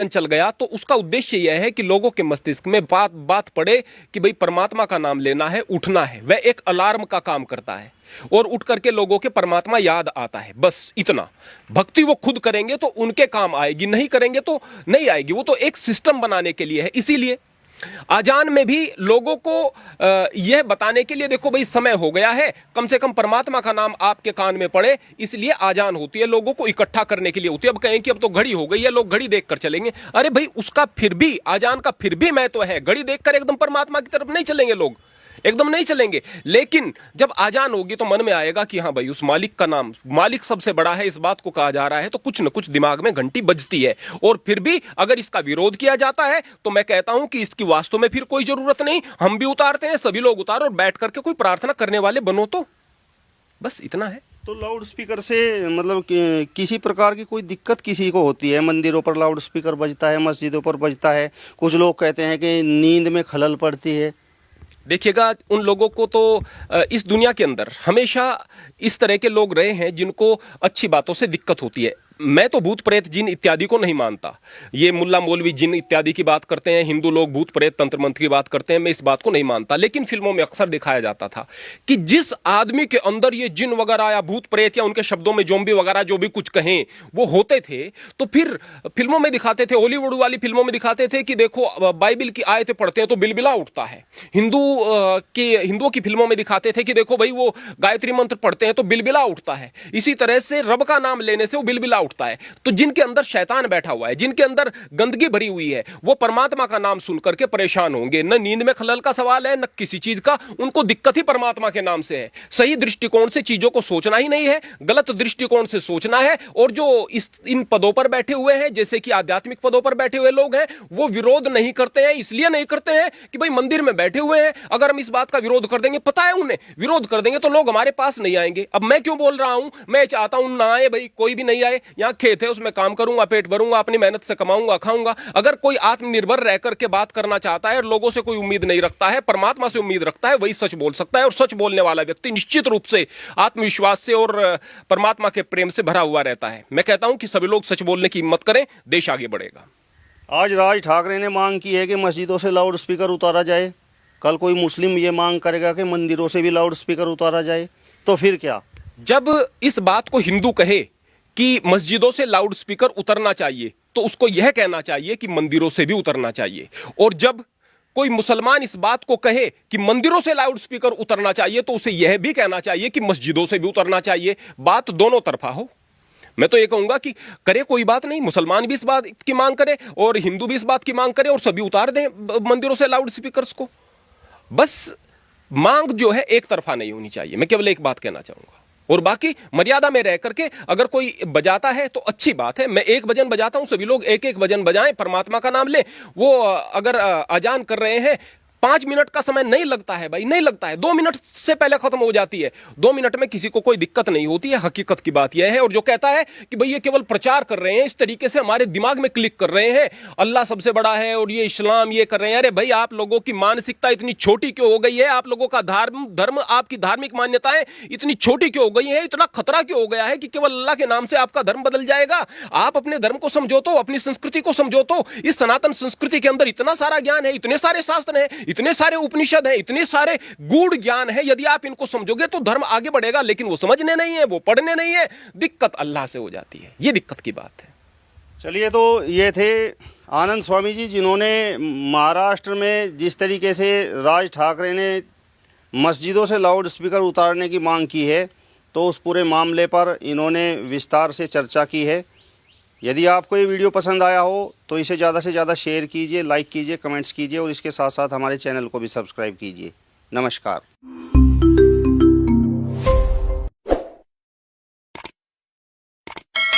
चल गया तो उसका उद्देश्य यह है कि लोगों के मस्तिष्क में बात पड़े कि भाई परमात्मा का नाम लेना है, उठना है। वह एक अलार्म का काम करता है और उठ करके लोगों के परमात्मा याद आता है, बस इतना। भक्ति वो खुद करेंगे तो उनके काम आएगी, नहीं करेंगे तो नहीं आएगी। वो तो एक सिस्टम बनाने के लिए है। इसीलिए आजान में भी लोगों को यह बताने के लिए, देखो भाई समय हो गया है, कम से कम परमात्मा का नाम आपके कान में पड़े, इसलिए आजान होती है। लोगों को इकट्ठा करने के लिए होती है। अब कहें कि अब तो घड़ी हो गई है, लोग घड़ी देखकर चलेंगे। अरे भाई, उसका फिर भी, आजान का फिर भी महत्व है। घड़ी देखकर एकदम परमात्मा की तरफ नहीं चलेंगे लोग, एकदम नहीं चलेंगे। लेकिन जब आजान होगी तो मन में आएगा कि हाँ भाई, उस मालिक का नाम, मालिक सबसे बड़ा है, इस बात को कहा जा रहा है, तो कुछ न कुछ दिमाग में घंटी बजती है। और फिर भी अगर इसका विरोध किया जाता है तो मैं कहता हूं कि इसकी वास्तव में फिर कोई जरूरत नहीं। हम भी उतारते हैं, सभी लोग उतारो और बैठ करके कोई प्रार्थना करने वाले बनो, तो बस इतना है। तो लाउड स्पीकर से मतलब किसी प्रकार की कोई दिक्कत किसी को होती है? मंदिरों पर लाउड स्पीकर बजता है, मस्जिदों पर बजता है, कुछ लोग कहते हैं कि नींद में खलल पड़ती है। देखिएगा, उन लोगों को तो इस दुनिया के अंदर हमेशा इस तरह के लोग रहे हैं जिनको अच्छी बातों से दिक्कत होती है। मैं तो भूत प्रेत जिन इत्यादि को नहीं मानता। ये मुल्ला मौलवी जिन इत्यादि की बात करते हैं, हिंदू लोग भूत प्रेत तंत्र मंत्र की बात करते हैं, मैं इस बात को नहीं मानता। लेकिन फिल्मों में अक्सर दिखाया जाता था कि जिस आदमी के अंदर ये जिन वगैरह या भूत प्रेत या उनके शब्दों में जोम्बी वगैरह जो भी कुछ कहें वो होते थे, तो फिर फिल्मों में दिखाते थे, हॉलीवुड वाली फिल्मों में दिखाते थे कि देखो बाइबिल की आयतें पढ़ते हैं तो बिलबिला उठता है। हिंदुओं की फिल्मों में दिखाते थे कि देखो भाई, वो गायत्री मंत्र पढ़ते हैं तो बिलबिला उठता है। इसी तरह से रब का नाम लेने से वो बिलबिला उठता है। तो जिनके अंदर शैतान बैठा हुआ है, जिनके अंदर गंदगी भरी हुई है, वो परमात्मा का नाम सुन करके परेशान होंगे। न नींद में खलल का सवाल है, न किसी चीज का। उनको दिक्कत ही परमात्मा के नाम से है। सही दृष्टिकोण से चीजों को सोचना ही नहीं है, गलत दृष्टिकोण से सोचना है। और जो इन पदों पर बैठे हुए हैं, जैसे कि आध्यात्मिक पदों पर बैठे हुए लोग हैं, वो विरोध नहीं करते हैं। इसलिए नहीं करते हैं कि भाई मंदिर में बैठे हुए हैं, अगर हम इस बात का विरोध कर देंगे, पता है उन्हें विरोध कर देंगे तो लोग हमारे पास नहीं आएंगे। अब मैं क्यों बोल रहा हूं, मैं चाहता हूं ना आए भाई, कोई भी नहीं आए। यहां खेत है, उसमें काम करूंगा, पेट भरूंगा, अपनी मेहनत से कमाऊंगा, खाऊंगा। अगर कोई आत्मनिर्भर रह करके बात करना चाहता है और लोगों से कोई उम्मीद नहीं रखता है, परमात्मा से उम्मीद रखता है, वही सच बोल सकता है। और सच बोलने वाला व्यक्ति निश्चित रूप से आत्मविश्वास से और परमात्मा के प्रेम से भरा हुआ रहता है। मैं कहता हूं कि सभी लोग सच बोलने की हिम्मत करें, देश आगे बढ़ेगा। आज राज ठाकरे ने मांग की है कि मस्जिदों से लाउड स्पीकर उतारा जाए। कल कोई मुस्लिम ये मांग करेगा कि मंदिरों से भी लाउड स्पीकर उतारा जाए, तो फिर क्या? जब इस बात को हिंदू कहे कि मस्जिदों से लाउड स्पीकर उतरना चाहिए, तो उसको यह कहना चाहिए कि मंदिरों से भी उतरना चाहिए। और जब कोई मुसलमान इस बात को कहे कि मंदिरों से लाउड स्पीकर उतरना चाहिए, तो उसे यह भी कहना चाहिए कि मस्जिदों से भी उतरना चाहिए। बात दोनों तरफा हो। मैं तो ये कहूंगा कि करे, कोई बात नहीं, मुसलमान भी इस बात की मांग करे और हिंदू भी इस बात की मांग करे और सभी उतार दें मंदिरों से लाउड स्पीकर्स को। बस मांग जो है एक तरफा नहीं होनी चाहिए। मैं केवल एक बात कहना चाहूंगा। और बाकी मर्यादा में रह करके अगर कोई बजाता है तो अच्छी बात है। मैं एक भजन बजाता हूं, सभी लोग एक एक भजन बजाएं, परमात्मा का नाम लें। वो अगर अजान कर रहे हैं, 5 मिनट का समय नहीं लगता है भाई, नहीं लगता है, 2 मिनट से पहले खत्म हो जाती है। 2 मिनट में किसी को कोई दिक्कत नहीं होती है। हकीकत की बात यह है। और जो कहता है कि भाई ये केवल प्रचार कर रहे हैं, इस तरीके से हमारे दिमाग में क्लिक कर रहे हैं, अल्लाह सबसे बड़ा है और ये इस्लाम ये कर रहे हैं। अरे भाई, आप लोगों की मानसिकता इतनी छोटी क्यों हो गई है? आप लोगों का धर्म, आपकी धार्मिक मान्यताएं इतनी छोटी क्यों हो गई है? इतना खतरा क्यों हो गया है कि केवल अल्लाह के नाम से आपका धर्म बदल जाएगा? आप अपने धर्म को समझो तो, अपनी संस्कृति को समझो तो। इस सनातन संस्कृति के अंदर इतना सारा ज्ञान है, इतने सारे शास्त्र हैं, इतने सारे उपनिषद है, इतने सारे गूढ़ ज्ञान है। यदि आप इनको समझोगे तो धर्म आगे बढ़ेगा। लेकिन वो समझने नहीं है, वो पढ़ने नहीं है, दिक्कत अल्लाह से हो जाती है। ये दिक्कत की बात है। चलिए, तो ये थे आनंद स्वामी जी, जिन्होंने महाराष्ट्र में जिस तरीके से राज ठाकरे ने मस्जिदों से लाउड स्पीकर उतारने की मांग की है, तो उस पूरे मामले पर इन्होंने विस्तार से चर्चा की है। यदि आपको ये वीडियो पसंद आया हो तो इसे ज़्यादा से ज़्यादा शेयर कीजिए, लाइक कीजिए, कमेंट्स कीजिए और इसके साथ साथ हमारे चैनल को भी सब्सक्राइब कीजिए। नमस्कार।